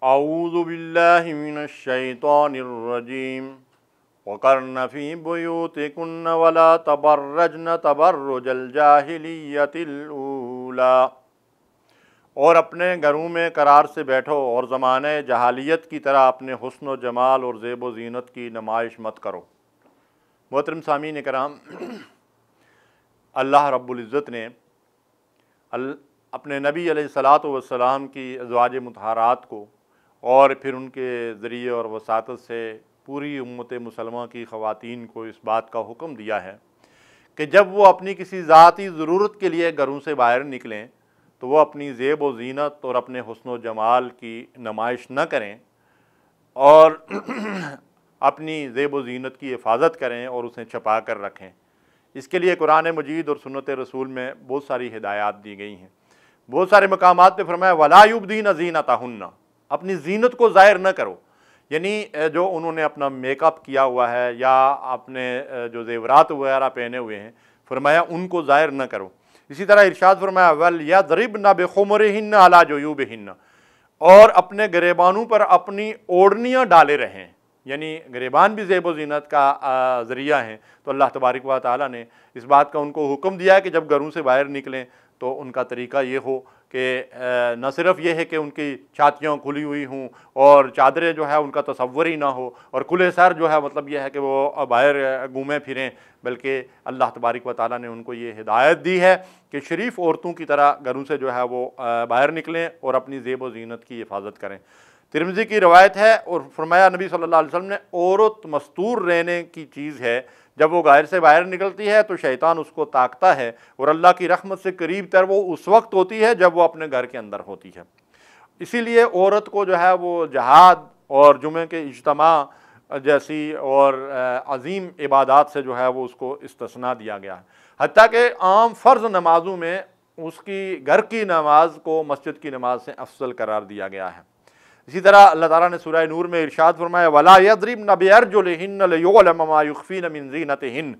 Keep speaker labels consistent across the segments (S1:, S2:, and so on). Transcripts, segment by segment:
S1: اعوذ باللہ من الشیطان الرجیم وقرن فی بیوتکن ولا تبرجن تبرج الجاہلیت الاولی، اور اپنے گھروں میں قرار سے بیٹھو اور زمانہ جہالیت کی طرح اپنے حسن و جمال اور زیب و زینت کی نمائش مت کرو۔ محترم سامعین کرام، اللہ رب العزت نے اپنے نبی علیہ الصلاۃ والسلام کی ازواج مطہرات کو اور پھر ان کے ذریعے اور وساطت سے پوری امت مسلمہ کی خواتین کو اس بات کا حکم دیا ہے کہ جب وہ اپنی کسی ذاتی ضرورت کے لیے گھروں سے باہر نکلیں تو وہ اپنی زیب و زینت اور اپنے حسن و جمال کی نمائش نہ کریں اور اپنی زیب و زینت کی حفاظت کریں اور اسے چھپا کر رکھیں۔ اس کے لیے قرآن مجید اور سنت رسول میں بہت ساری ہدایات دی گئی ہیں۔ بہت سارے مقامات پہ فرمایا وَلَا يُبْدِينَ زِينَتَهُنَّ، اپنی زینت کو ظاہر نہ کرو، یعنی جو انہوں نے اپنا میک اپ کیا ہوا ہے یا اپنے جو زیورات وغیرہ پہنے ہوئے ہیں، فرمایا ان کو ظاہر نہ کرو۔ اسی طرح ارشاد فرمایا وَلْيَضْرِبْنَ بِخُمُرِهِنَّ عَلَى جُيُوبِهِنَّ، اور اپنے گریبانوں پر اپنی اوڑھنیاں ڈالے رہیں، یعنی گریبان بھی زیب و زینت کا ذریعہ ہیں۔ تو اللہ تبارک و تعالیٰ نے اس بات کا ان کو حکم دیا ہے کہ جب گھروں سے باہر نکلیں تو ان کا طریقہ یہ ہو کہ نہ صرف یہ ہے کہ ان کی چھاتیاں کھلی ہوئی ہوں اور چادریں جو ہے ان کا تصور ہی نہ ہو اور کھلے سر جو ہے مطلب یہ ہے کہ وہ باہر گھومیں پھریں، بلکہ اللہ تبارک و تعالیٰ نے ان کو یہ ہدایت دی ہے کہ شریف عورتوں کی طرح گھروں سے جو ہے وہ باہر نکلیں اور اپنی زیب و زینت کی حفاظت کریں۔ ترمذی کی روایت ہے اور فرمایا نبی صلی اللہ علیہ وسلم نے عورت مستور رہنے کی چیز ہے، جب وہ گھر سے باہر نکلتی ہے تو شیطان اس کو تاکتا ہے اور اللہ کی رحمت سے قریب تر وہ اس وقت ہوتی ہے جب وہ اپنے گھر کے اندر ہوتی ہے۔ اسی لیے عورت کو جو ہے وہ جہاد اور جمعے کے اجتماع جیسی اور عظیم عبادات سے جو ہے وہ اس کو استثناء دیا گیا ہے، حتیٰ کہ عام فرض نمازوں میں اس کی گھر کی نماز کو مسجد کی نماز سے افضل قرار دیا گیا ہے۔ اسی طرح اللہ تعالیٰ نے سورہ نور میں ارشاد فرمایا وَلَا يَضْرِبْنَ بِأَرْجُلِهِنَّ لِيُعْلَمَ مَا يُخْفِينَ مِن زِينَتِهِنَّ،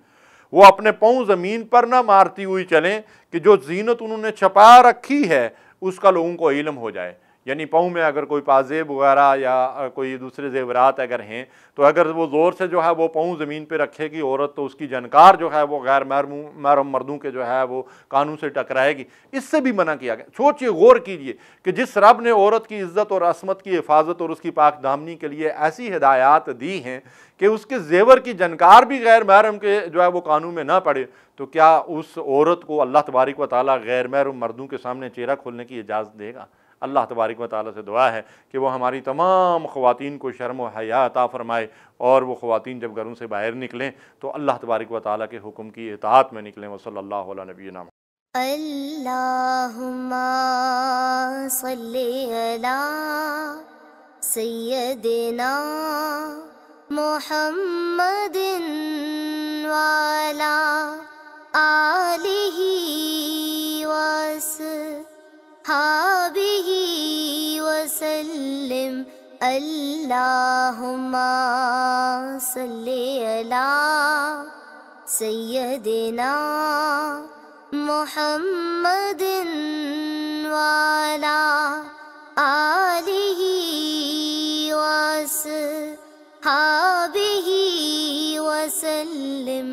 S1: وہ اپنے پاؤں زمین پر نہ مارتی ہوئی چلیں کہ جو زینت انہوں نے چھپا رکھی ہے اس کا لوگوں کو علم ہو جائے، یعنی پاؤں میں اگر کوئی پازیب وغیرہ یا کوئی دوسرے زیورات اگر ہیں تو اگر وہ زور سے جو ہے وہ پاؤں زمین پہ رکھے گی عورت تو اس کی جنکار جو ہے وہ غیر محرم مردوں کے جو ہے وہ کانوں سے ٹکرائے گی، اس سے بھی منع کیا گیا۔ سوچئے، غور کیجئے کہ جس رب نے عورت کی عزت اور عصمت کی حفاظت اور اس کی پاک دامنی کے لیے ایسی ہدایات دی ہیں کہ اس کے زیور کی جنکار بھی غیر محرم کے جو ہے وہ کانوں میں نہ پڑے، تو کیا اس عورت کو اللہ تبارک و تعالیٰ غیر محرم مردوں کے سامنے چہرہ کھولنے کی اجازت دے گا؟ اللہ تبارک و تعالیٰ سے دعا ہے کہ وہ ہماری تمام خواتین کو شرم و حیا عطا فرمائے اور وہ خواتین جب گھروں سے باہر نکلیں تو اللہ تبارک و تعالیٰ کے حکم کی اطاعت میں نکلیں۔ وصلی اللہ علیہ نبینا محمد۔
S2: اللہم صلی علی سیدنا محمد وعلی آلہ وصحبہ وسلم۔ اللہم صلی علی سیدنا محمد وعلی آلہ وصحبہ وسلم۔